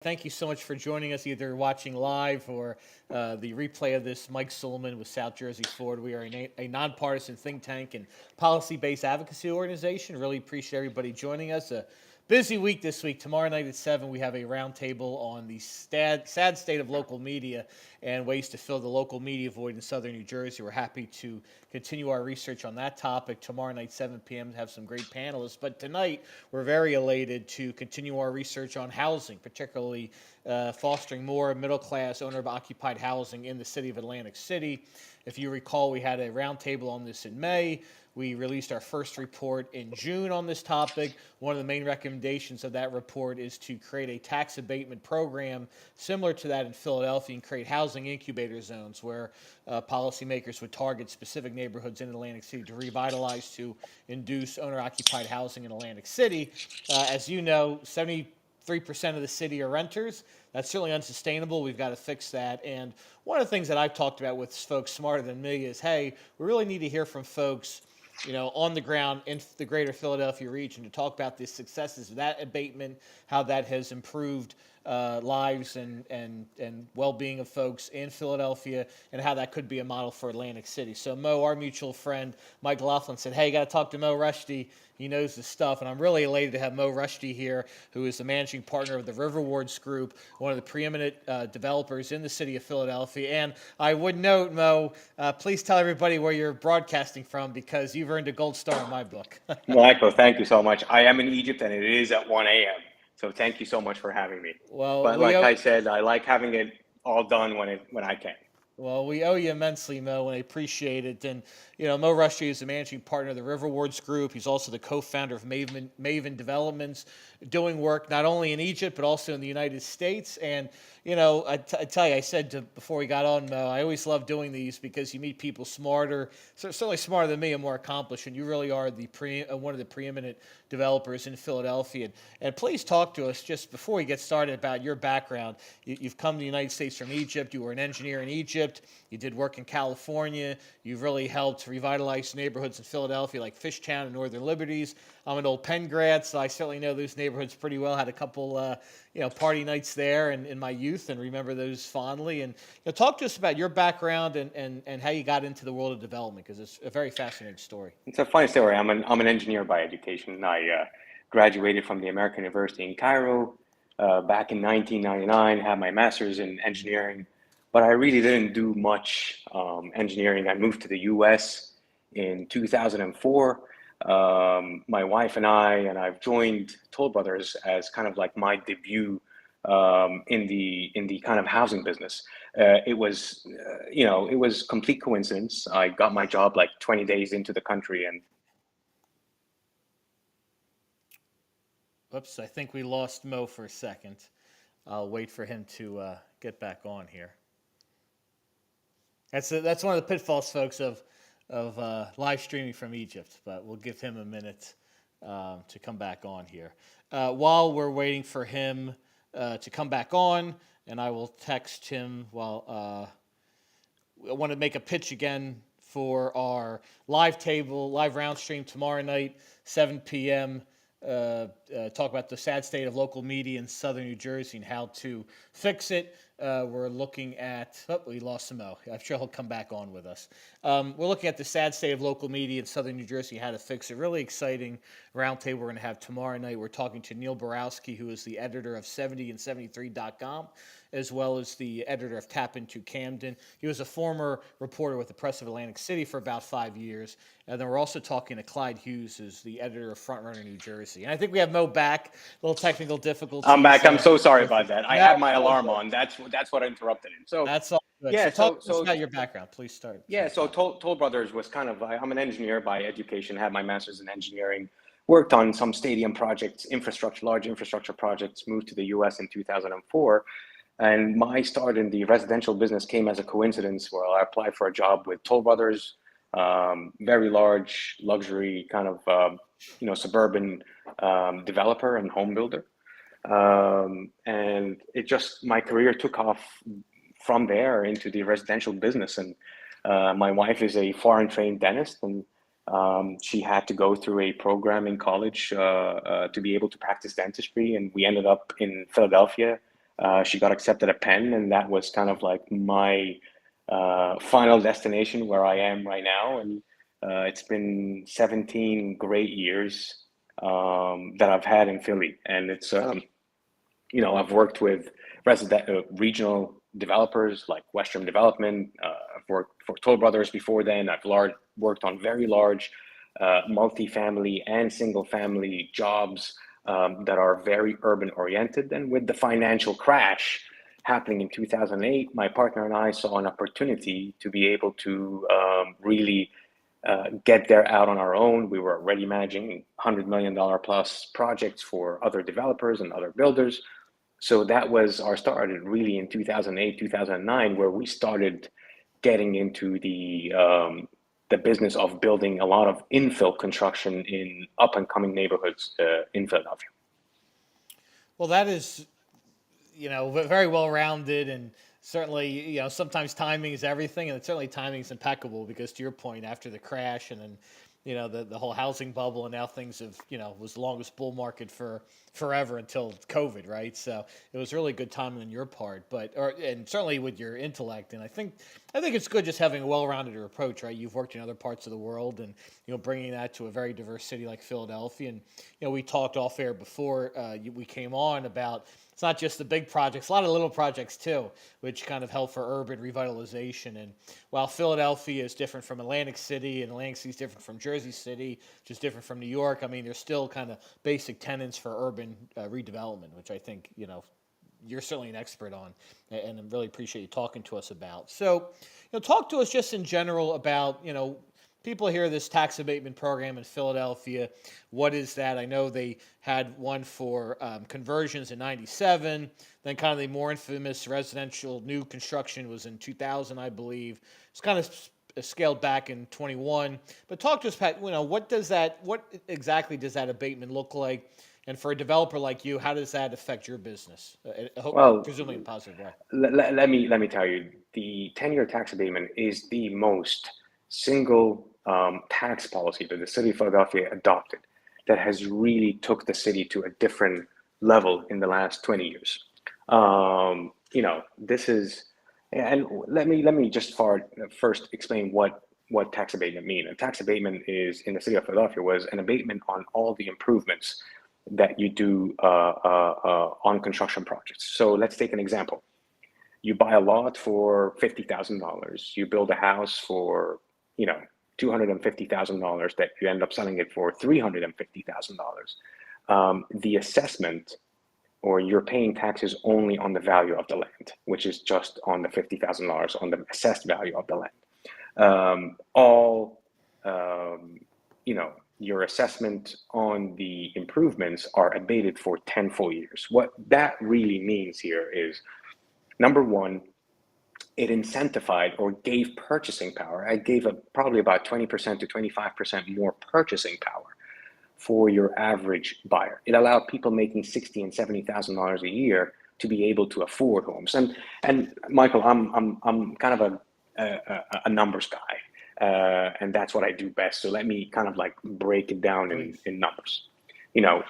Thank you so much for joining us, either watching live or the replay of this. Mike Sullivan with South Jersey Florida. We are a nonpartisan think tank and policy-based advocacy organization. Really appreciate everybody joining us. A busy week this week. Tomorrow night at 7, we have a roundtable on the sad state of local media and ways to fill the local media void in southern New Jersey. We're happy to continue our research on that topic. Tomorrow night, 7 p.m., have some great panelists. But tonight, we're very elated to continue our research on housing, particularly fostering more middle-class owner-occupied housing in the city of Atlantic City. If you recall, we had a roundtable on this in May. We released our first report in June on this topic. One of the main recommendations of that report is to create a tax abatement program similar to that in Philadelphia and create housing incubator zones where policymakers would target specific neighborhoods in Atlantic City to revitalize, to induce owner-occupied housing in Atlantic City. As you know, 73% of the city are renters. That's certainly unsustainable. We've got to fix that. And one of the things that I've talked about with folks smarter than me is, hey, we really need to hear from folks, on the ground in the greater Philadelphia region to talk about the successes of that abatement, how that has improved lives and well-being of folks in Philadelphia, and how that could be a model for Atlantic City. So Mo, our mutual friend, Mike Laughlin, said, hey, you got to talk to Mo Rushdie. He knows the stuff, and I'm really elated to have Mo Rushdie here, who is the managing partner of the River Wards Group, one of the preeminent developers in the city of Philadelphia. And I would note, Mo, please tell everybody where you're broadcasting from, because you've earned a gold star in my book. Michael, thank you so much. I am in Egypt and it is at 1 a.m. So thank you so much for having me. Well, But we like owe I said, I like having it all done when I can. Well, we owe you immensely, Mo, and I appreciate it. And, Mo Rushdie is the managing partner of the River Wards Group. He's also the co-founder of Maven Developments, doing work not only in Egypt, but also in the United States. And, I tell you, I said before we got on, Mo, I always love doing these because you meet people smarter, certainly smarter than me and more accomplished, and you really are one of the preeminent developers in Philadelphia. And please talk to us just before we get started about your background. You've come to the United States from Egypt. You were an engineer in Egypt. You did work in California. You've really helped revitalize neighborhoods in Philadelphia like Fishtown and Northern Liberties. I'm an old Penn grad, so I certainly know those neighborhoods pretty well. Had a couple, party nights there in my youth and remember those fondly. And talk to us about your background and how you got into the world of development, because it's a very fascinating story. It's a funny story. I'm an engineer by education. I graduated from the American University in Cairo back in 1999, had my master's in engineering, but I really didn't do much engineering. I moved to the US in 2004. My wife and I've joined Toll Brothers as kind of like my debut in the kind of housing business. It was complete coincidence. I got my job like 20 days into the country, and Oops, I think we lost Mo for a second. I'll wait for him to get back on here. That's one of the pitfalls, folks, of live streaming from Egypt. But we'll give him a minute to come back on here. While we're waiting for him to come back on, and I will text him while I want to make a pitch again for our live round stream tomorrow night, 7 p.m. Talk about the sad state of local media in southern New Jersey and how to fix it. We're looking at, we lost Mo. I'm sure he'll come back on with us. We're looking at the sad state of local media in southern New Jersey, how to fix it. Really exciting roundtable we're going to have tomorrow night. We're talking to Neil Borowski, who is the editor of 70and73.com, as well as the editor of Tap Into Camden. He was a former reporter with the Press of Atlantic City for about 5 years. And then we're also talking to Clyde Hughes, who's the editor of Frontrunner New Jersey. And I think we have Mo back. A little technical difficulties. I'm back. I'm so sorry about that. I had my alarm good. on. That's what interrupted him. So That's all good. yeah, So talk to us about your background. Please start. yeah, so Toll Brothers was kind of, I'm an engineer by education, had my master's in engineering, worked on some stadium projects, large infrastructure projects, moved to the US in 2004. And my start in the residential business came as a coincidence where I applied for a job with Toll Brothers, very large luxury kind of, suburban developer and home builder. And my career took off from there into the residential business. And my wife is a foreign trained dentist, and she had to go through a program in college to be able to practice dentistry. And we ended up in Philadelphia She got accepted at Penn, and that was kind of like my final destination where I am right now. And it's been 17 great years that I've had in Philly, and it's I've worked with regional developers like Western Development. I've worked for Toll Brothers before then. Worked on very large multifamily and single family jobs that are very urban oriented. And with the financial crash happening in 2008, my partner and I saw an opportunity to be able to really get there out on our own. We were already managing $100 million plus projects for other developers and other builders. So that was our start, really in 2008, 2009, where we started getting into the business of building a lot of infill construction in up and coming neighborhoods in Philadelphia. Well, that is, very well rounded, and certainly, sometimes timing is everything, and certainly timing is impeccable because, to your point, after the crash and then, the whole housing bubble, and now things have, was the longest bull market for forever until COVID, right? So it was really good timing on your part, and certainly with your intellect, and I think it's good just having a well-rounded approach, right? You've worked in other parts of the world, and bringing that to a very diverse city like Philadelphia, and we talked off air before we came on about. It's not just the big projects, a lot of little projects too, which kind of help for urban revitalization. And while Philadelphia is different from Atlantic City, and Atlantic City is different from Jersey City, which is different from New York, I mean, there's still kind of basic tenets for urban redevelopment, which I think, you're certainly an expert on, and I really appreciate you talking to us about. So, talk to us just in general about, people hear this tax abatement program in Philadelphia. What is that? I know they had one for conversions in '97. Then kind of the more infamous residential new construction was in 2000, I believe. It's kind of scaled back in 21. But talk to us, Pat. What exactly does that abatement look like? And for a developer like you, how does that affect your business? Well, Presumably in a positive way. let me tell you, the 10-year tax abatement is the most single tax policy that the city of Philadelphia adopted that has really took the city to a different level in the last 20 years. This is, and let me just first explain what tax abatement mean. A tax abatement is in the city of Philadelphia was an abatement on all the improvements that you do on construction projects. So let's take an example. You buy a lot for $50,000. You build a house for, $250,000 that you end up selling it for $350,000. The assessment, or you're paying taxes only on the value of the land, which is just on the $50,000 on the assessed value of the land. Your assessment on the improvements are abated for 10 full years. What that really means here is, number one, it incentivized or gave purchasing power. It gave probably about 20% to 25% more purchasing power for your average buyer. It allowed people making $60,000 and $70,000 a year to be able to afford homes. And Michael, I'm kind of a numbers guy, and that's what I do best. So let me kind of like break it down in numbers.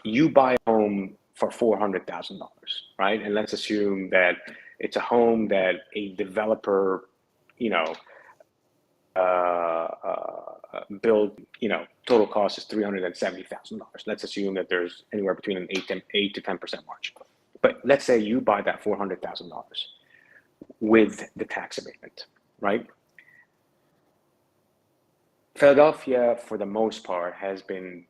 You buy a home for $400,000, right? And let's assume that it's a home that a developer, build, total cost is $370,000. Let's assume that there's anywhere between an 8 to 10% margin. But let's say you buy that $400,000 with the tax abatement, right? Philadelphia, for the most part, has been,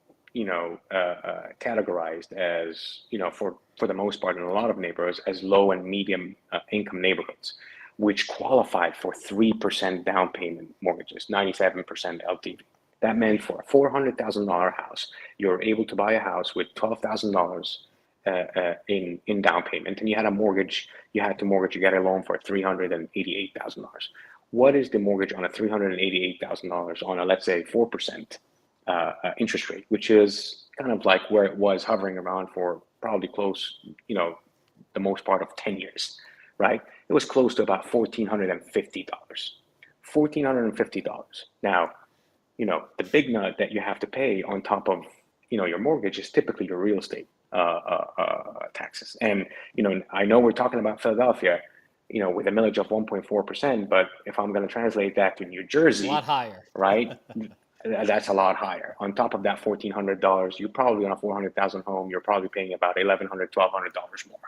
categorized as, for the most part in a lot of neighborhoods as low and medium income neighborhoods, which qualified for 3% down payment mortgages, 97% LTV. That meant for a $400,000 house, you're able to buy a house with $12,000 in down payment, and you had to mortgage, you get a loan for $388,000. What is the mortgage on a $388,000 on a, let's say, 4% interest rate, which is kind of like where it was hovering around for probably close, the most part of 10 years, right? It was close to about $1,450. $1,450. Now, the big nut that you have to pay on top of, your mortgage is typically your real estate. taxes. And I know we're talking about Philadelphia, with a millage of 1.4%, but if I'm going to translate that to New A Jersey, lot higher. right, that's a lot higher. On top of that $1,400, you probably on a 400,000 home, you're probably paying about $1,100, $1,200 more.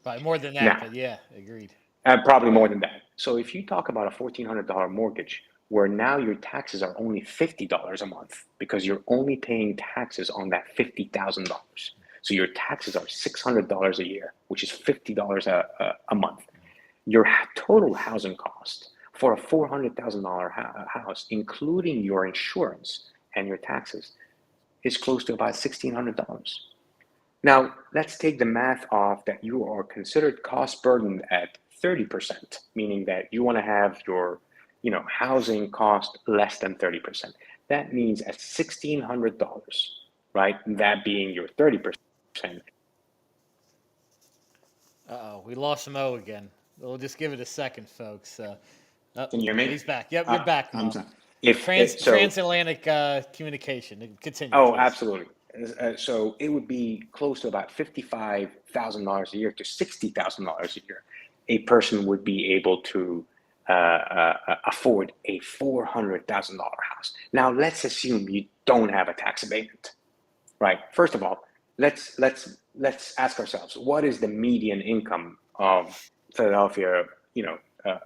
Probably more than that, Now, but yeah, agreed. probably more than that. So if you talk about a $1,400 mortgage, where now your taxes are only $50 a month because you're only paying taxes on that $50,000. So your taxes are $600 a year, which is $50 a month. Your total housing cost for a $400,000 house, including your insurance and your taxes, is close to about $1,600. Now, let's take the math off that you are considered cost burdened at 30%, meaning that you want to have your, housing cost less than 30%. That means at $1,600, right? That being your 30%. Uh-oh, we lost Mo again. We'll just give it a second, folks. Oh, Can you hear me? he's back. Yep, you're back, I'm Mo. sorry. Transatlantic communication. Continue, Oh, please. absolutely. So it would be close to about $55,000 a year to $60,000 a year. A person would be able to afford a $400,000 house. Now, let's assume you don't have a tax abatement, right? First of all, let's ask ourselves, what is the median income of Philadelphia?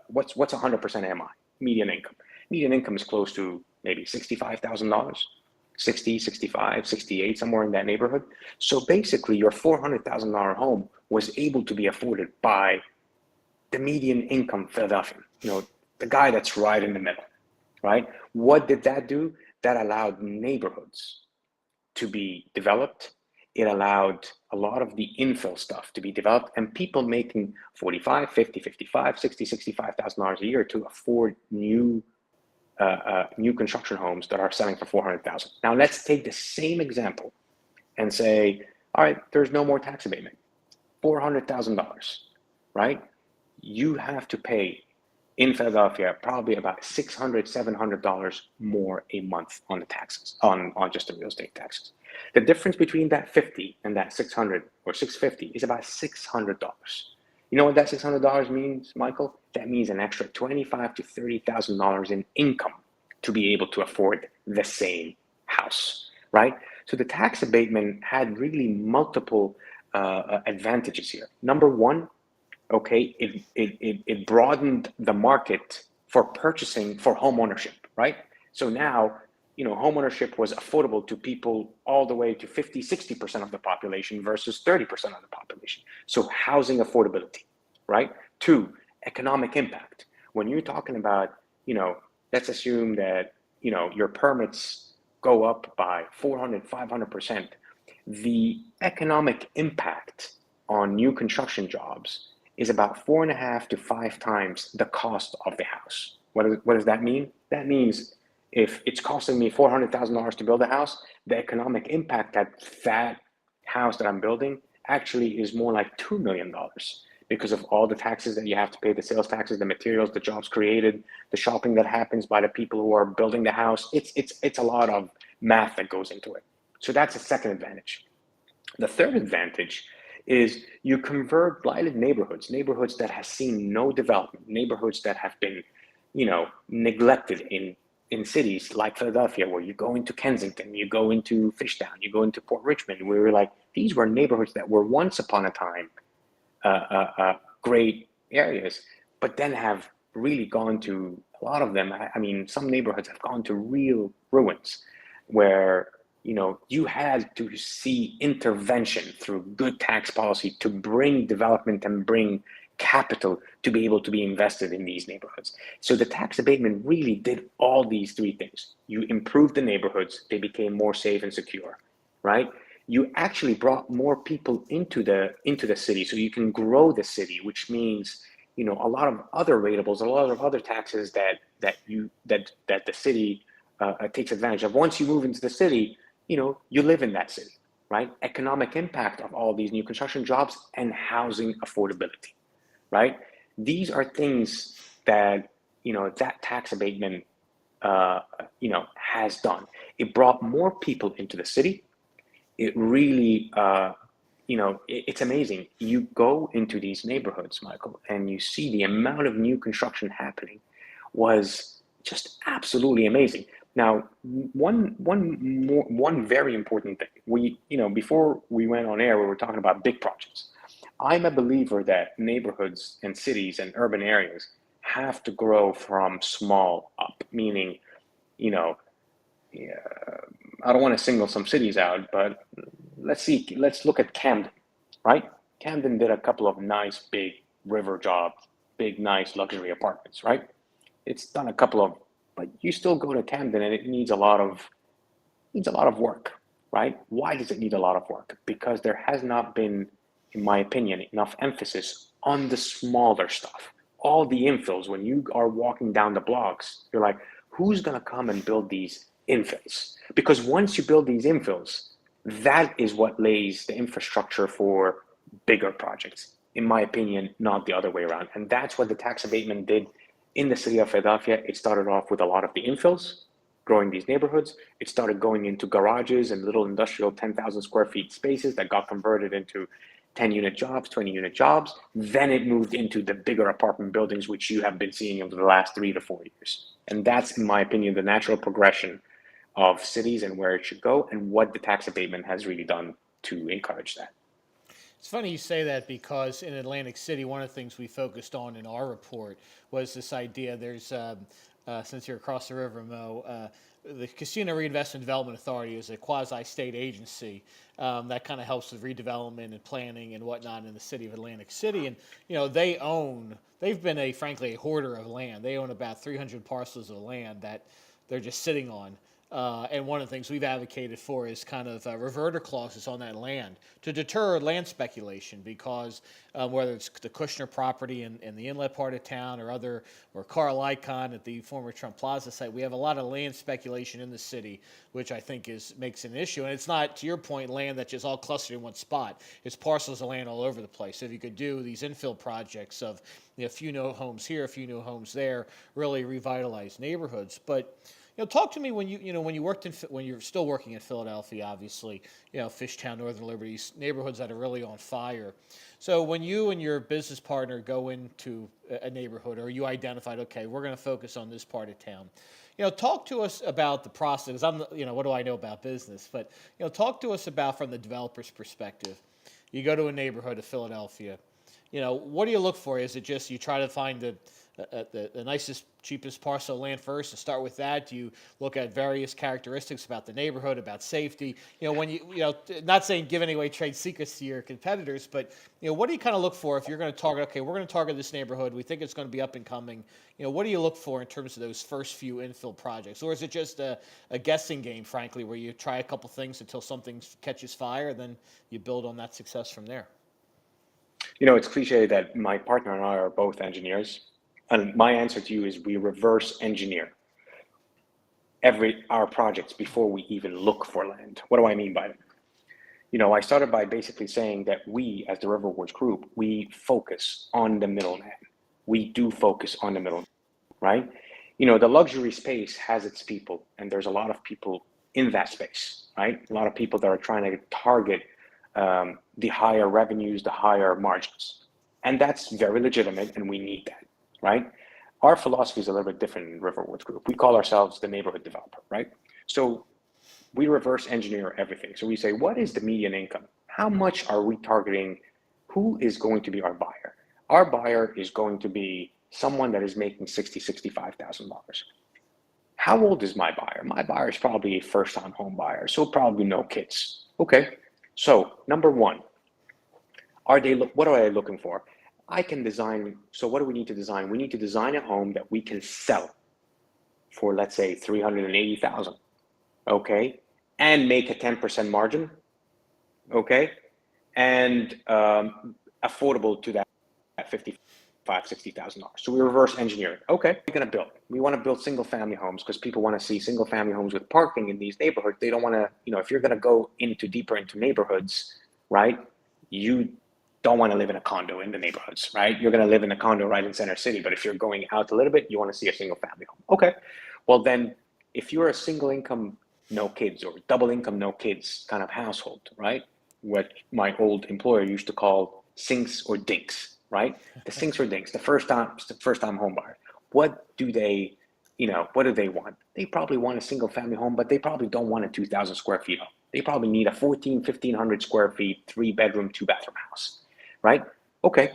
What's 100% MI median income? Median income is close to maybe $65,000. 60, 65, 68, somewhere in that neighborhood. So basically, your $400,000 home was able to be afforded by the median income Philadelphian, the guy that's right in the middle, right? What did that do? That allowed neighborhoods to be developed. It allowed a lot of the infill stuff to be developed, and people making 45, 50, 55, 60, $65,000 a year to afford new construction homes that are selling for 400,000. Now let's take the same example and say, all right, there's no more tax abatement, $400,000, right? You have to pay in Philadelphia probably about $600, $700 more a month on the taxes, on just the real estate taxes. The difference between that 50 and that 600 or 650 is about $600. You know what that $600 means, Michael? That means an extra $25,000 to $30,000 in income to be able to afford the same house, right? So the tax abatement had really multiple advantages here. Number one, okay, it broadened the market for purchasing for home ownership, right? So now, home ownership was affordable to people all the way to 50, 60% of the population versus 30% of the population. So housing affordability, right? Two, economic impact. When you're talking about, let's assume that, your permits go up by 400, 500%. The economic impact on new construction jobs is about 4.5 to 5 times the cost of the house. What does that mean? That means if it's costing me $400,000 to build a house, the economic impact that house that I'm building actually is more like $2 million because of all the taxes that you have to pay, the sales taxes, the materials, the jobs created, the shopping that happens by the people who are building the house. It's a lot of math that goes into it. So that's a second advantage. The third advantage is you convert blighted neighborhoods that have seen no development, neighborhoods that have been, neglected in cities like Philadelphia, where you go into Kensington, you go into Fishtown, you go into Port Richmond, where we're like, these were neighborhoods that were once upon a time great areas, but then have really gone to, a lot of them, I mean, some neighborhoods have gone to real ruins where you had to see intervention through good tax policy to bring development and bring capital to be able to be invested in these neighborhoods. So the tax abatement really did all these three things. You improved the neighborhoods, they became more safe and secure, right? You actually brought more people into the city, so you can grow the city, which means a lot of other rateables, a lot of other taxes that the city takes advantage of. Once you move into the city, you live in that city, right? Economic impact of all these new construction jobs and housing affordability, right? These are things that, that tax abatement, has done. It brought more people into the city. It really, it's amazing. You go into these neighborhoods, Michael, and you see the amount of new construction happening was just absolutely amazing. Now, one very important thing. Before we went on air, we were talking about big projects. I'm a believer that neighborhoods and cities and urban areas have to grow from small up, meaning, you know, yeah, I don't want to single some cities out, but let's look at Camden, right? Camden did a couple of nice big river jobs, big nice luxury apartments, right? It's done a couple of, but you still go to Camden and it needs a lot of work, right? Why does it need a lot of work? Because there has not been, in my opinion, enough emphasis on the smaller stuff. All the infills, when you are walking down the blocks, you're like, who's going to come and build these infills? Because once you build these infills, that is what lays the infrastructure for bigger projects, in my opinion, not the other way around. And that's what the tax abatement did in the city of Philadelphia. It started off with a lot of the infills, growing these neighborhoods. It started going into garages and little industrial 10,000 square feet spaces that got converted into 10-unit jobs, 20-unit jobs. Then it moved into the bigger apartment buildings, which you have been seeing over the last 3 to 4 years. And that's, in my opinion, the natural progression of cities and where it should go, and what the tax abatement has really done to encourage that. It's funny you say that because in Atlantic City, one of the things we focused on in our report was this idea. Since you're across the river, Mo, the Casino Reinvestment Development Authority is a quasi-state agency that kind of helps with redevelopment and planning and whatnot in the city of Atlantic City. And they've been frankly a hoarder of land. They own about 300 parcels of land that they're just sitting on. And one of the things we've advocated for is kind of reverter clauses on that land to deter land speculation, because whether it's the Kushner property in the inlet part of town or Carl Icahn at the former Trump Plaza site, we have a lot of land speculation in the city, which I think makes an issue. And it's not, to your point, land that's just all clustered in one spot. It's parcels of land all over the place. So if you could do these infill projects of a few new homes here, a few new homes there, really revitalize neighborhoods. But talk to me when when you're still working in Philadelphia, obviously, Fishtown, Northern Liberty, neighborhoods that are really on fire. So when you and your business partner go into a neighborhood, or you identified, okay, we're going to focus on this part of town. Talk to us about the process. What do I know about business? But talk to us about, from the developer's perspective. You go to a neighborhood of Philadelphia. What do you look for? Is it just you try to find the nicest, cheapest parcel of land first and start with that? Do you look at various characteristics about the neighborhood, about safety? Not saying give any away trade secrets to your competitors, but what do you kind of look for if you're going to target? Okay, we're going to target this neighborhood. We think it's going to be up and coming. What do you look for in terms of those first few infill projects, or is it just a guessing game, frankly, where you try a couple things until something catches fire, and then you build on that success from there? It's cliche that my partner and I are both engineers, and my answer to you is we reverse engineer our projects before we even look for land. What do I mean by that? I started by basically saying that we, as the Riverwoods Group, we focus on the middleman. We do focus on the middle, right? The luxury space has its people, and there's a lot of people in that space, right? A lot of people that are trying to target the higher revenues, the higher margins. And that's very legitimate, and we need that, right? Our philosophy is a little bit different in Riverwoods Group. We call ourselves the neighborhood developer, right? So we reverse engineer everything. So we say, what is the median income? How much are we targeting? Who is going to be our buyer? Our buyer is going to be someone that is making $60,000-$65,000. How old is my buyer? My buyer is probably a first-time home buyer, so probably no kids. Okay, so number one, what are they looking for? I can design, so what do we need to design? We need to design a home that we can sell for, let's say, $380,000, okay? And make a 10% margin, okay? And affordable to that $55,000-$60,000. So we reverse engineer it. Okay, we're gonna build. We wanna build single family homes because people wanna see single family homes with parking in these neighborhoods. They don't wanna, if you're gonna go deeper into neighborhoods, right? You don't want to live in a condo in the neighborhoods, right? You're going to live in a condo right in center city, but if you're going out a little bit, you want to see a single family home. Okay, well then, if you're a single income, no kids, or double income, no kids kind of household, right? what my old employer used to call sinks or dinks, right? The sinks or dinks, the first time home buyer. What do they, what do they want? They probably want a single family home, but they probably don't want a 2,000 square feet home. They probably need a 1,500 square feet, 3 bedroom, 2 bathroom house, right? Okay.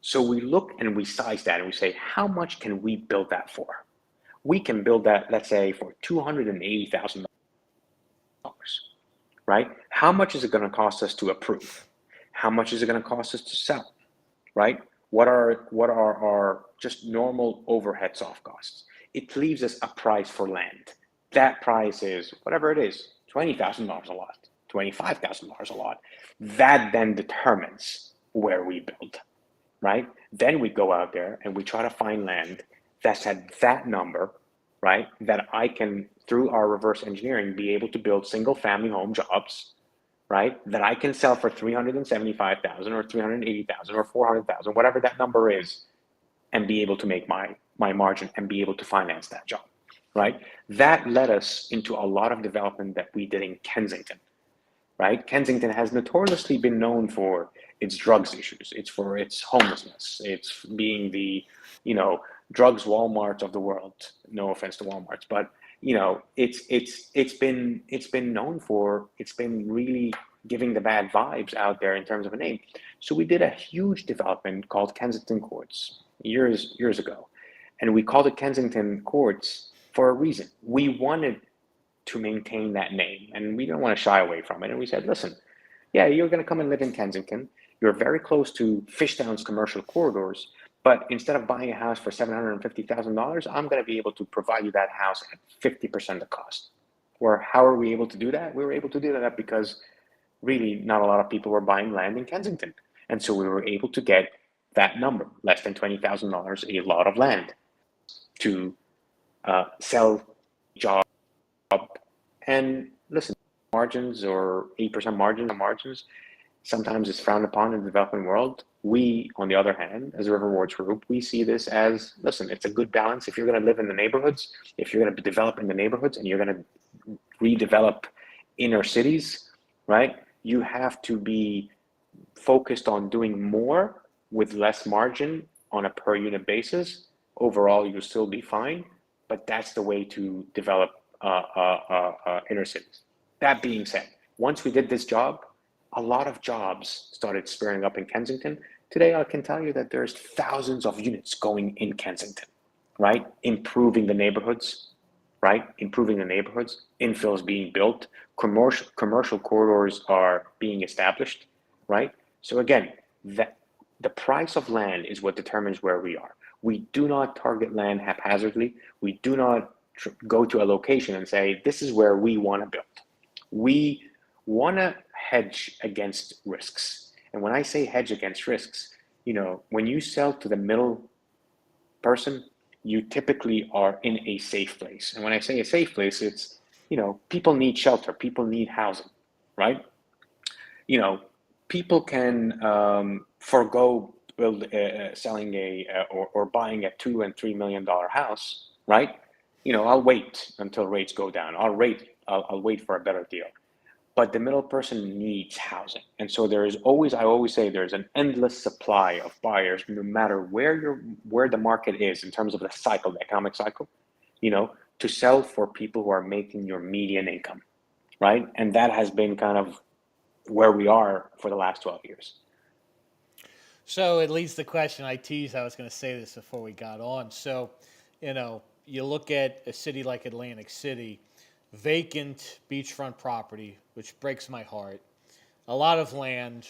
So we look and we size that and we say, how much can we build that for? We can build that, let's say, for $280,000, right? How much is it going to cost us to approve? How much is it going to cost us to sell, right? What are our just normal overhead soft costs? It leaves us a price for land. That price is whatever it is, $20,000 a lot, $25,000 a lot. That then determines where we build, right? Then we go out there and we try to find land that's at that number, right? That I can, through our reverse engineering, be able to build single family home jobs, right? That I can sell for 375,000 or 380,000 or 400,000, whatever that number is, and be able to make my margin and be able to finance that job, right? That led us into a lot of development that we did in Kensington, right? Kensington has notoriously been known for its drugs issues. It's for its homelessness. It's being the, you know, drugs Walmart of the world. No offense to Walmarts, but it's been known for, it's been really giving the bad vibes out there in terms of a name. So we did a huge development called Kensington Courts years ago, and we called it Kensington Courts for a reason. We wanted to maintain that name, and we didn't want to shy away from it. And we said, listen, yeah, you're going to come and live in Kensington. You're very close to Fishtown's commercial corridors, but instead of buying a house for $750,000, I'm going to be able to provide you that house at 50% the cost. Or how are we able to do that? We were able to do that because really not a lot of people were buying land in Kensington. And so we were able to get that number, less than $20,000, a lot of land to sell jobs. And listen, margins or 8% margins, sometimes it's frowned upon in the development world. We, on the other hand, as a River Rewards Group, we see this as, listen, it's a good balance. If you're going to live in the neighborhoods, if you're going to develop in the neighborhoods and you're going to redevelop inner cities, right? You have to be focused on doing more with less margin on a per unit basis. Overall, you'll still be fine, but that's the way to develop inner cities. That being said, once we did this job, a lot of jobs started spurring up in Kensington. Today, I can tell you that there's thousands of units going in Kensington, right? Improving the neighborhoods, right? Improving the neighborhoods. Infill is being built. Commercial corridors are being established, right? So again, the price of land is what determines where we are. We do not target land haphazardly. We do not go to a location and say, this is where we want to build. We want to hedge against risks. And when I say hedge against risks, when you sell to the middle person, you typically are in a safe place. And when I say a safe place, it's, people need shelter, people need housing, right? People can forego selling or buying a $2 and $3 million house, right? I'll wait until rates go down. I'll wait for a better deal. But the middle person needs housing, and so I always say there's an endless supply of buyers, no matter where the market is in terms of the cycle, the economic cycle, to sell for people who are making your median income, right? And that has been kind of where we are for the last 12 years. So it leads to the question I teased. I was going to say this before we got on. So, you look at a city like Atlantic City, vacant beachfront property, which breaks my heart, a lot of land,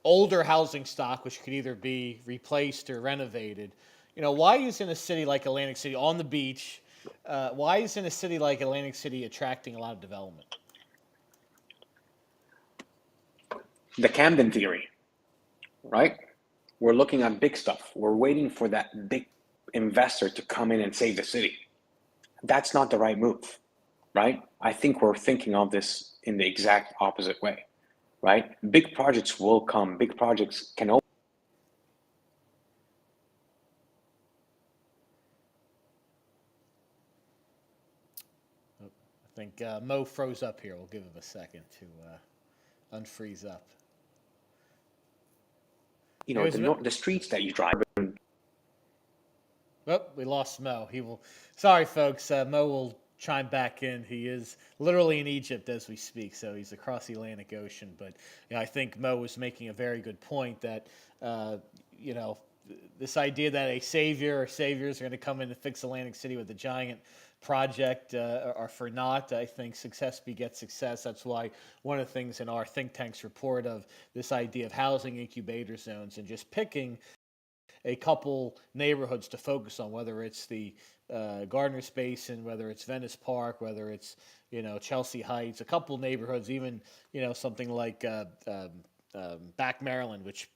older housing stock, which could either be replaced or renovated. Why isn't a city like Atlantic City on the beach? Why isn't a city like Atlantic City attracting a lot of development? The Camden theory, right? We're looking at big stuff. We're waiting for that big investor to come in and save the city. That's not the right move, right? I think we're thinking of this in the exact opposite way, right? Big projects will come. Big projects can open. I think Mo froze up here. We'll give him a second to unfreeze up. The the streets that you drive. Oh, we lost Mo. He will. Sorry, folks. Mo will chime back in. He is literally in Egypt as we speak, so he's across the Atlantic Ocean. But I think Mo was making a very good point that uh, you know this idea that a savior or saviors are going to come in and fix Atlantic City with a giant project are for naught. I think success begets success. That's why one of the things in our think tank's report of this idea of housing incubator zones and just picking a couple neighborhoods to focus on, whether it's the Gardner's Basin, whether it's Venice Park, whether it's Chelsea Heights, a couple neighborhoods, even something like Back Maryland, which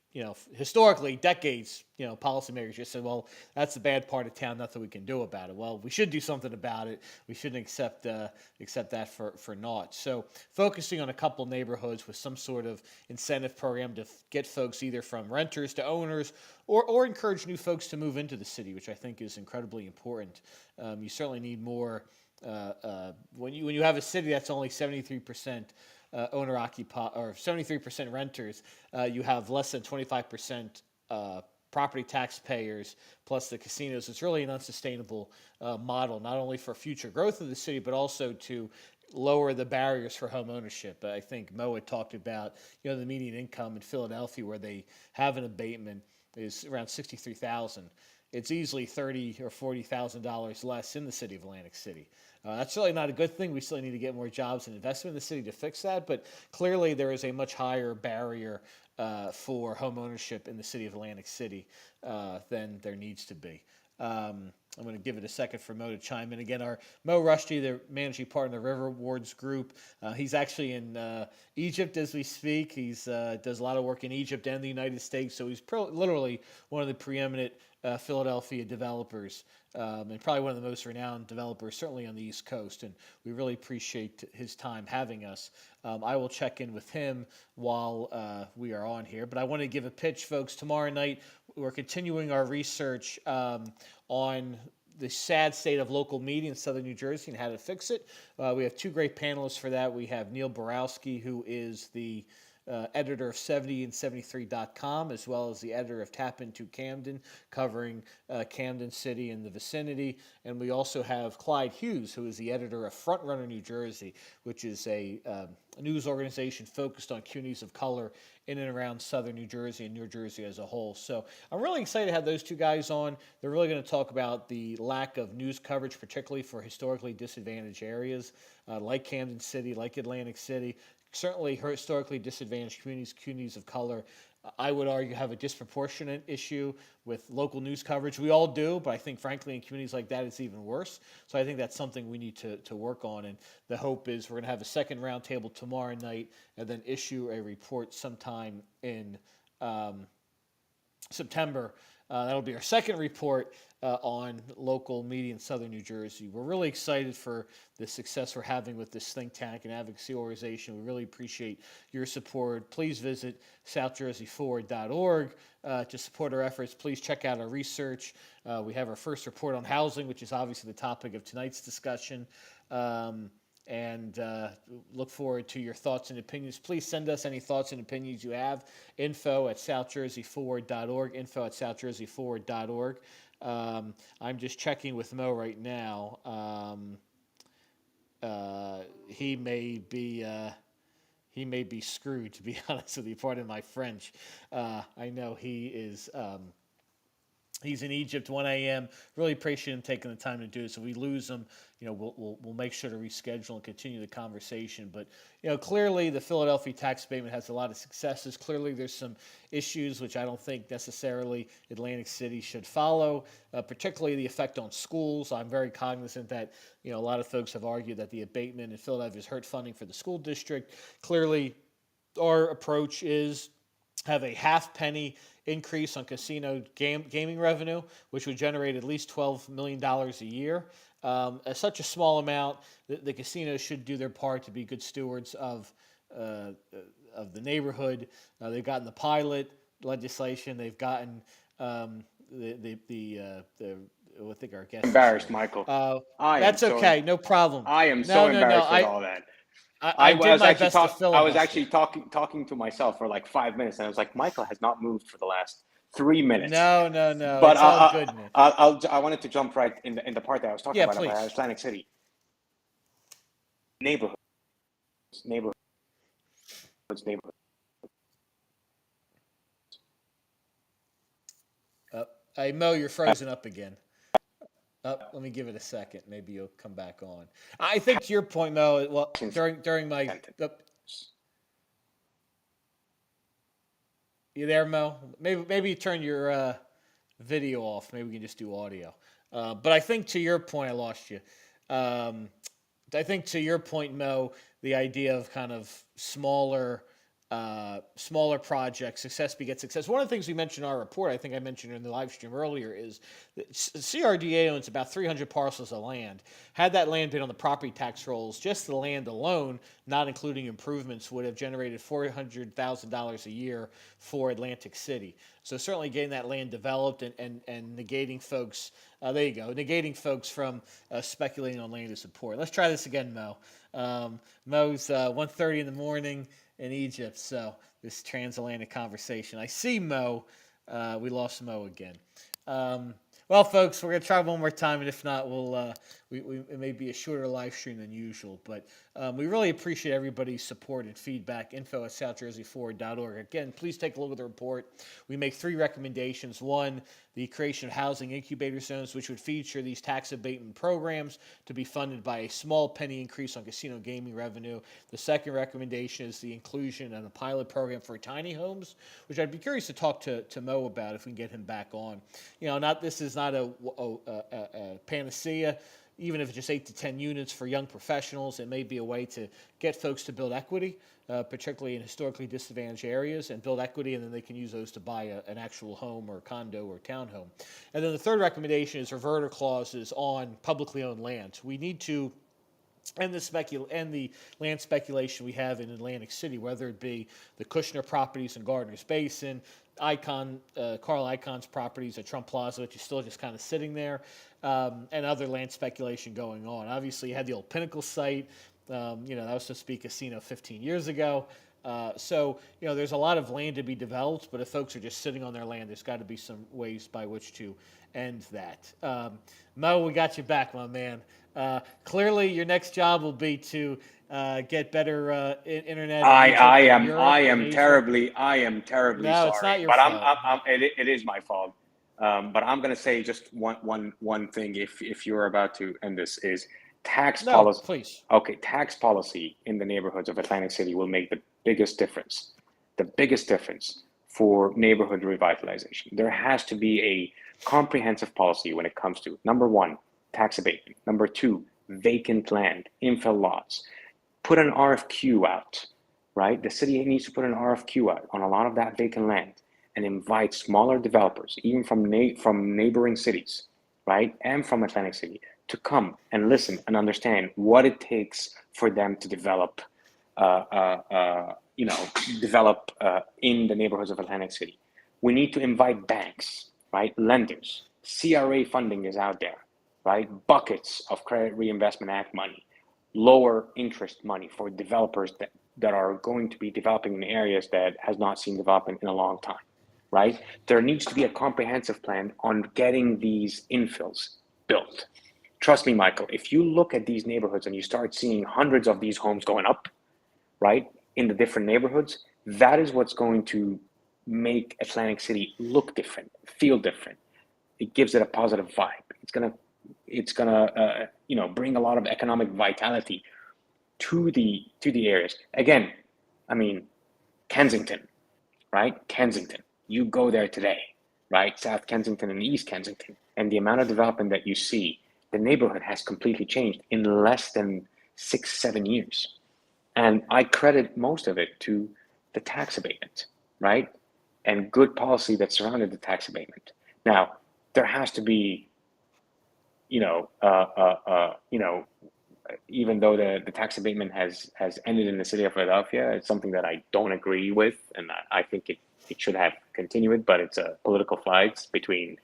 historically decades policymakers just said, well, that's the bad part of town, nothing we can do about it. Well, we should do something about it. We shouldn't accept that for naught. So focusing on a couple neighborhoods with some sort of incentive program to get folks either from renters to owners, or encourage new folks to move into the city, which I think is incredibly important. You certainly need more when you have a city that's only 73% owner occupied or 73% renters. You have less than 25% property taxpayers plus the casinos. It's really an unsustainable model, not only for future growth of the city, but also to lower the barriers for home ownership. I think Mo had talked about the median income in Philadelphia, where they have an abatement, is around 63,000. It's easily $30,000 or $40,000 less in the city of Atlantic City. That's really not a good thing. We still need to get more jobs and investment in the city to fix that. But clearly, there is a much higher barrier for home ownership in the city of Atlantic City than there needs to be. I'm going to give it a second for Mo to chime in. Again, our Mo Rushdie, the managing partner of the River Wards Group. He's actually in Egypt as we speak. He's does a lot of work in Egypt and the United States, so he's literally one of the preeminent Philadelphia developers, and probably one of the most renowned developers, certainly on the East Coast. And we really appreciate his time having us. I will check in with him while we are on here. But I want to give a pitch, folks. Tomorrow night, we're continuing our research on the sad state of local media in southern New Jersey and how to fix it. We have two great panelists for that. We have Neil Borowski, who is the editor of 70and73.com, as well as the editor of Tap Into Camden, covering Camden City and the vicinity. And we also have Clyde Hughes, who is the editor of Frontrunner New Jersey, which is a news organization focused on communities of color in and around southern New Jersey and New Jersey as a whole. So I'm really excited to have those two guys on. They're really going to talk about the lack of news coverage, particularly for historically disadvantaged areas like Camden City, like Atlantic City. Certainly historically disadvantaged communities of color, I would argue, have a disproportionate issue with local news coverage. We all do, but I think, frankly, in communities like that, it's even worse. So I think that's something we need to work on. And the hope is we're going to have a second roundtable tomorrow night and then issue a report sometime in September. That'll be our second report on local media in southern New Jersey. We're really excited for the success we're having with this think tank and advocacy organization. We really appreciate your support. Please visit southjerseyforward.org to support our efforts. Please check out our research. We have our first report on housing, which is obviously the topic of tonight's discussion. And look forward to your thoughts and opinions. Please send us any thoughts and opinions you have. info@southjerseyforward.org, info@southjerseyforward.org. I'm just checking with Mo right now. He may be screwed, to be honest with you. Pardon my French. I know he is... He's in Egypt, 1 a.m. Really appreciate him taking the time to do it. So if we lose him, we'll make sure to reschedule and continue the conversation. But clearly the Philadelphia tax abatement has a lot of successes. Clearly there's some issues which I don't think necessarily Atlantic City should follow, particularly the effect on schools. I'm very cognizant that a lot of folks have argued that the abatement in Philadelphia has hurt funding for the school district. Clearly, our approach is have a half penny increase on casino gaming revenue, which would generate at least $12 million a year. At such a small amount, the casinos should do their part to be good stewards of the neighborhood. They've gotten the pilot legislation. They've gotten I think our guest. Embarrassed, Michael. That's okay, no problem. I am so embarrassed with I, all that. I did my best to I was filibuster. actually talking to myself for like 5 minutes, and I was like, Michael has not moved for the last 3 minutes. No, no, no. But It's all good, man. I wanted to jump right in the part that I was talking Yeah, about please. Atlantic City neighborhoods, neighborhoods, neighborhoods. Hey, Mo, you're frozen up again. Let me give it a second. Maybe you'll come back on. I think to your point, Mo. Well, during my, you there, Mo? Maybe you turn your video off. Maybe we can just do audio. But I think to your point, I lost you. Um, I think to your point, Mo, the idea of kind of smaller projects, success begets success. One of the things we mentioned in our report, I think I mentioned in the live stream earlier, is that CRDA owns about 300 parcels of land. Had that land been on the property tax rolls, just the land alone, not including improvements, would have generated $400,000 a year for Atlantic City. So certainly getting that land developed and negating folks, there you go, negating folks from speculating on land to support. Let's try this again, Mo. Mo's 1:30 in the morning in Egypt, so this transatlantic conversation. I see Mo. We lost Mo again. Well, folks, we're gonna try one more time, and if not, it may be a shorter live stream than usual. But we really appreciate everybody's support and feedback. info@southjerseyforward.org. Again, please take a look at the report. We make 3 recommendations. One, the creation of housing incubator zones, which would feature these tax abatement programs to be funded by a small penny increase on casino gaming revenue. The second recommendation is the inclusion of a pilot program for tiny homes, which I'd be curious to talk to Mo about if we can get him back on. This is not a panacea. Even if it's just 8 to 10 units for young professionals, it may be a way to get folks to build equity, particularly in historically disadvantaged areas, and build equity, and then they can use those to buy an actual home or condo or townhome. And then the third recommendation is reverter clauses on publicly owned land. We need to and the land speculation we have in Atlantic City, whether it be the Kushner properties in Gardner's Basin, Carl Icon's properties at Trump Plaza, which is still just kind of sitting there, and other land speculation going on. Obviously, you had the old Pinnacle site. That was supposed to be a casino 15 years ago. There's a lot of land to be developed, but if folks are just sitting on their land, there's got to be some ways by which to end that. Mo, we got you back, my man. Clearly, your next job will be to get better internet in Egypt and Europe and Asia. I am terribly No, it's not sorry, your but fault. it is my fault. But I'm gonna say just one thing. If you're about to end this, is tax No, policy. please. Okay, tax policy in the neighborhoods of Atlantic City will make the biggest difference. The biggest difference for neighborhood revitalization. There has to be a comprehensive policy when it comes to, number one, tax abatement. Number two, vacant land, infill lots. Put an RFQ out, right? The city needs to put an RFQ out on a lot of that vacant land and invite smaller developers, even from neighboring cities, right, and from Atlantic City, to come and listen and understand what it takes for them to develop, in the neighborhoods of Atlantic City. We need to invite banks, right, lenders. CRA funding is out there, right? Buckets of Credit Reinvestment Act money, lower interest money for developers that are going to be developing in areas that has not seen development in a long time, right? There needs to be a comprehensive plan on getting these infills built. Trust me, Michael, if you look at these neighborhoods and you start seeing hundreds of these homes going up, right, in the different neighborhoods, that is what's going to make Atlantic City look different, feel different. It gives it a positive vibe. It's gonna bring a lot of economic vitality to the areas. Again, I mean, Kensington, right? Kensington. You go there today, right? South Kensington and East Kensington, and the amount of development that you see, the neighborhood has completely changed in less than 6-7 years. And I credit most of it to the tax abatement, right? And good policy that surrounded the tax abatement. Now, there has to be, even though the tax abatement has ended in the city of Philadelphia, it's something that I don't agree with, and I think it should have continued, but it's a political fight between,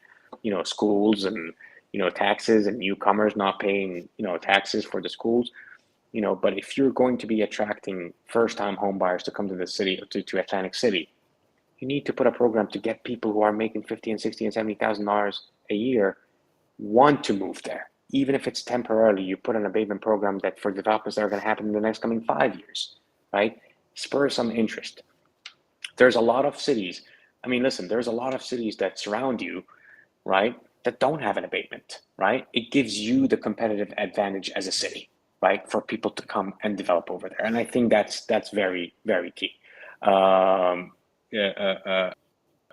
schools and, taxes and newcomers not paying, taxes for the schools. But if you're going to be attracting first-time home buyers to come to the city, to Atlantic City, you need to put a program to get people who are making 50 and 60 and $70,000 a year want to move there. Even if it's temporarily, you put an abatement program that for developments that are going to happen in the next coming 5 years, right? Spur some interest. There's a lot of cities. I mean, listen, there's a lot of cities that surround you, right, that don't have an abatement, right? It gives you the competitive advantage as a city, right, for people to come and develop over there. And I think that's very, very key. Um, yeah,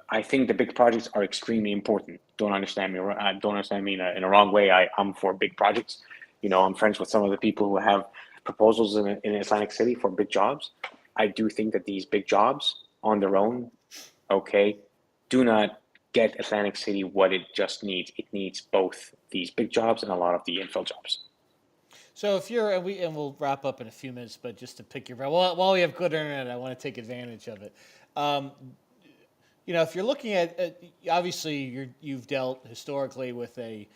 I think the big projects are extremely important. Don't understand me in a wrong way. I'm for big projects. I'm friends with some of the people who have proposals in Atlantic City for big jobs. I do think that these big jobs on their own, okay, do not get Atlantic City what it just needs. It needs both these big jobs and a lot of the infill jobs. So if you're and we'll wrap up in a few minutes, but just to pick your brain, while we have good internet, I want to take advantage of it. Um, if you're looking at obviously you've dealt historically with a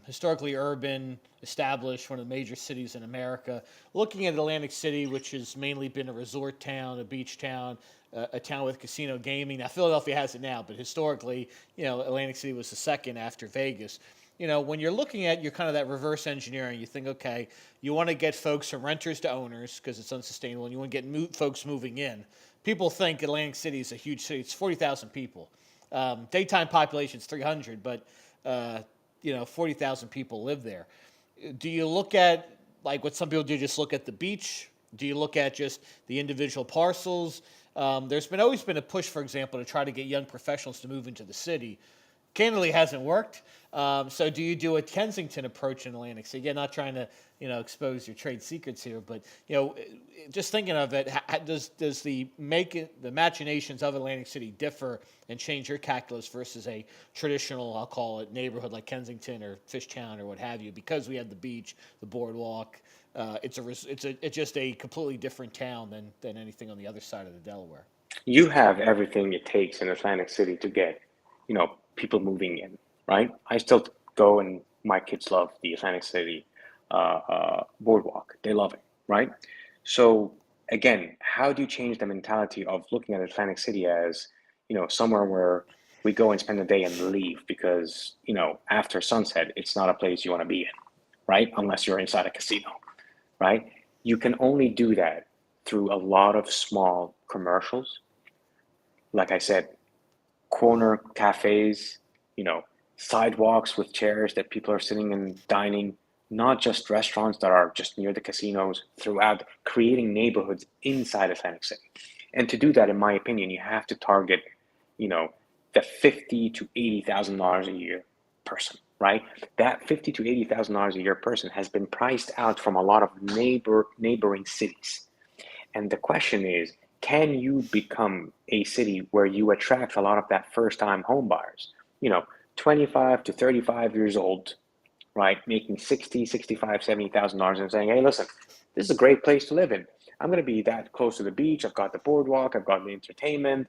historically urban, established, one of the major cities in America. Looking at Atlantic City, which has mainly been a resort town, a beach town, a town with casino gaming. Now Philadelphia has it now, but historically, Atlantic City was the second after Vegas. When you're looking at your kind of that reverse engineering, you think, okay, you want to get folks from renters to owners because it's unsustainable, and you want to get folks moving in. People think Atlantic City is a huge city. It's 40,000 people. Daytime population is 300, but 40,000 people live there. Do you look at, like what some people do, just look at the beach? Do you look at just the individual parcels? There's always been a push, for example, to try to get young professionals to move into the city. Candidly, hasn't worked. So do you do a Kensington approach in Atlantic City? Again, not trying to expose your trade secrets here, but just thinking of it, does the machinations of Atlantic City differ and change your calculus versus a traditional, I'll call it, neighborhood like Kensington or Fishtown or what have you? Because we have the beach, the boardwalk, it's just a completely different town than anything on the other side of the Delaware. You have everything it takes in Atlantic City to get, people moving in, right? I still go and my kids love the Atlantic City boardwalk. They love it, right? So again, how do you change the mentality of looking at Atlantic City as, somewhere where we go and spend the day and leave because, after sunset, it's not a place you want to be in, right? Unless you're inside a casino, right? You can only do that through a lot of small commercials. Like I said, corner cafes, sidewalks with chairs that people are sitting and dining, not just restaurants that are just near the casinos, throughout creating neighborhoods inside Atlantic City. And to do that, in my opinion, you have to target, the $50,000 to $80,000 a year person, right? That $50,000 to $80,000 a year person has been priced out from a lot of neighboring cities. And the question is, can you become a city where you attract a lot of that first-time home buyers? 25 to 35 years old, right? Making 60, 65, $70,000 and saying, hey, listen, this is a great place to live in. I'm going to be that close to the beach. I've got the boardwalk. I've got the entertainment.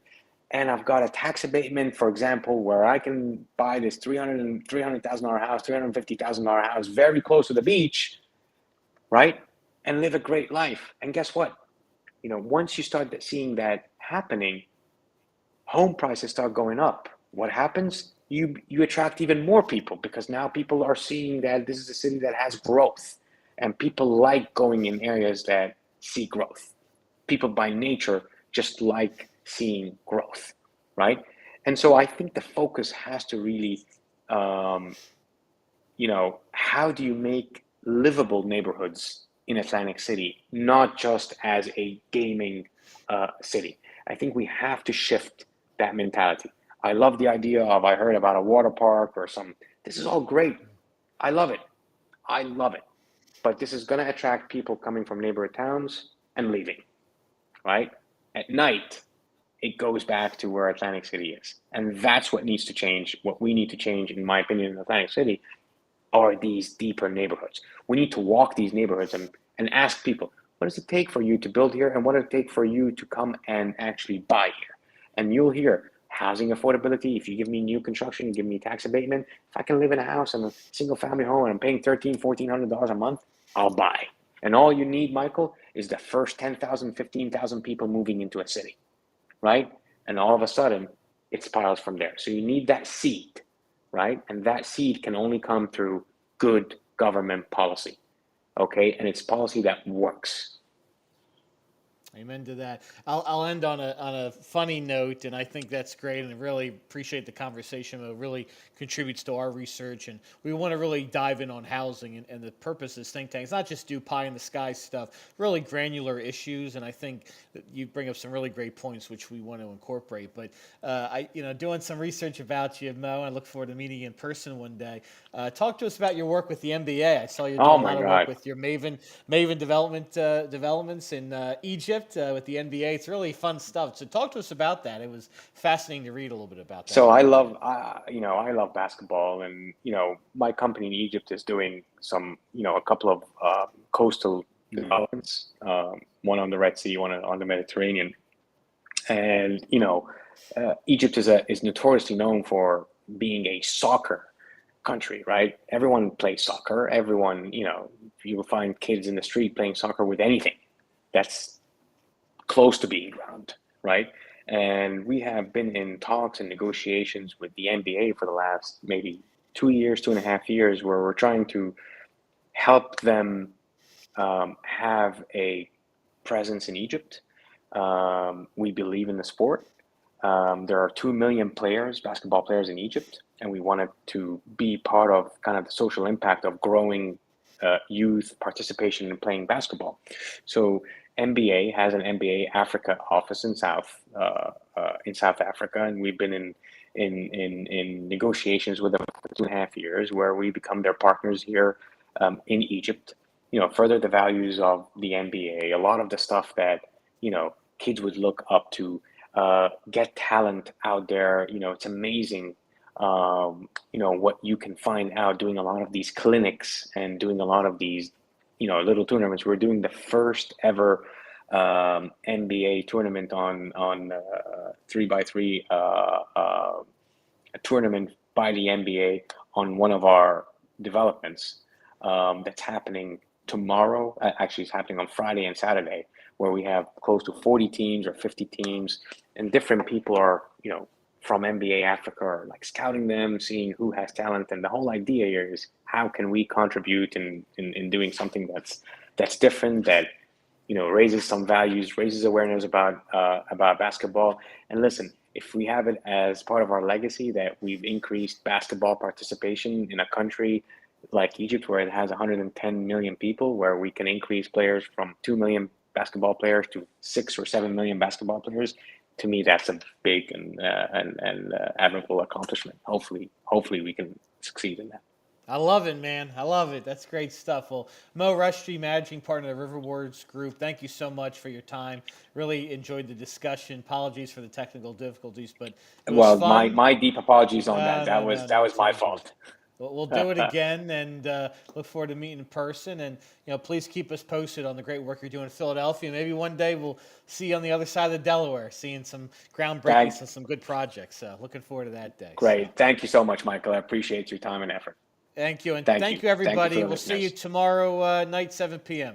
And I've got a tax abatement, for example, where I can buy this $300,000 house, $350,000 house very close to the beach, right? And live a great life. And guess what? Once you start seeing that happening, home prices start going up. What happens? You attract even more people because now people are seeing that this is a city that has growth, and people like going in areas that see growth. People by nature just like seeing growth, right? And so I think the focus has to really, how do you make livable neighborhoods in Atlantic City, not just as a gaming city? I think we have to shift that mentality. I love the idea of, I heard about a water park or some, this is all great. I love it. I love it. But this is going to attract people coming from neighboring towns and leaving, right? At night, it goes back to where Atlantic City is. And that's what needs to change. What we need to change, in my opinion, in Atlantic City are these deeper neighborhoods. We need to walk these neighborhoods and ask people, what does it take for you to build here? And what does it take for you to come and actually buy here? And you'll hear housing affordability. If you give me new construction, you give me tax abatement. If I can live in a house in a single family home and I'm paying $1,300, $1,400 a month, I'll buy. And all you need, Michael, is the first 10,000, 15,000 people moving into a city, right? And all of a sudden, it spirals from there. So you need that seed, right? And that seed can only come through good government policy, okay? And it's policy that works. Amen to that. I'll end on a funny note, and I think that's great, and I really appreciate the conversation. It really contributes to our research, and we want to really dive in on housing and the purpose of this think tank. It's not just do pie in the sky stuff, really granular issues, and I think that you bring up some really great points which we want to incorporate. But doing some research about you, Mo, I look forward to meeting you in person one day. Talk to us about your work with the NBA. I saw you're Oh doing a my lot of work God. with your Maven developments in Egypt with the NBA. It's really fun stuff. So talk to us about that. It was fascinating to read a little bit about that So from I your love, end. I love basketball, and my company in Egypt is doing some, a couple of coastal developments, one on the Red Sea, one on the Mediterranean, and Egypt is notoriously known for being a soccer country, right? Everyone plays soccer. Everyone, you will find kids in the street playing soccer with anything that's close to being ground, right? And we have been in talks and negotiations with the NBA for the last maybe 2 years, 2.5 years, where we're trying to help them have a presence in Egypt. We believe in the sport. There are 2 million players, basketball players in Egypt, and we wanted to be part of kind of the social impact of growing youth participation in playing basketball. So NBA has an NBA Africa office in South Africa, and we've been in negotiations with them for 2.5 years, where we become their partners here in Egypt. Further the values of the NBA, a lot of the stuff that kids would look up to, get talent out there. It's amazing, what you can find out doing a lot of these clinics and doing a lot of these, little tournaments. We're doing the first ever NBA tournament on 3x3 a tournament by the NBA on one of our developments that's happening tomorrow. Actually, it's happening on Friday and Saturday, where we have close to 40 teams or 50 teams, and different people are, from NBA Africa are like scouting them, seeing who has talent. And the whole idea here is how can we contribute in doing something that's different, that raises some values, raises awareness about basketball. And listen, if we have it as part of our legacy that we've increased basketball participation in a country like Egypt, where it has 110 million people, where we can increase players from 2 million basketball players to 6 or 7 million basketball players, to me that's a big and admirable accomplishment. Hopefully we can succeed in that. I love it, man. I love it. That's great stuff. Well, Mo Rushdie, managing partner of the Riverwards Group, thank you so much for your time. Really enjoyed the discussion. Apologies for the technical difficulties, but it was Well, my fun. my deep apologies on that. No, That no, was no, that no. was It's my all good. fault. We'll do it again, and look forward to meeting in person. And please keep us posted on the great work you're doing in Philadelphia. Maybe one day we'll see you on the other side of the Delaware, seeing some groundbreakings Thank, and some good projects. So looking forward to that day. So Great. Thank you so much, Michael. I appreciate your time and effort. thank you, and Thank thank you. you Thank you for everybody. the We'll see you listeners. tomorrow night, 7 p.m.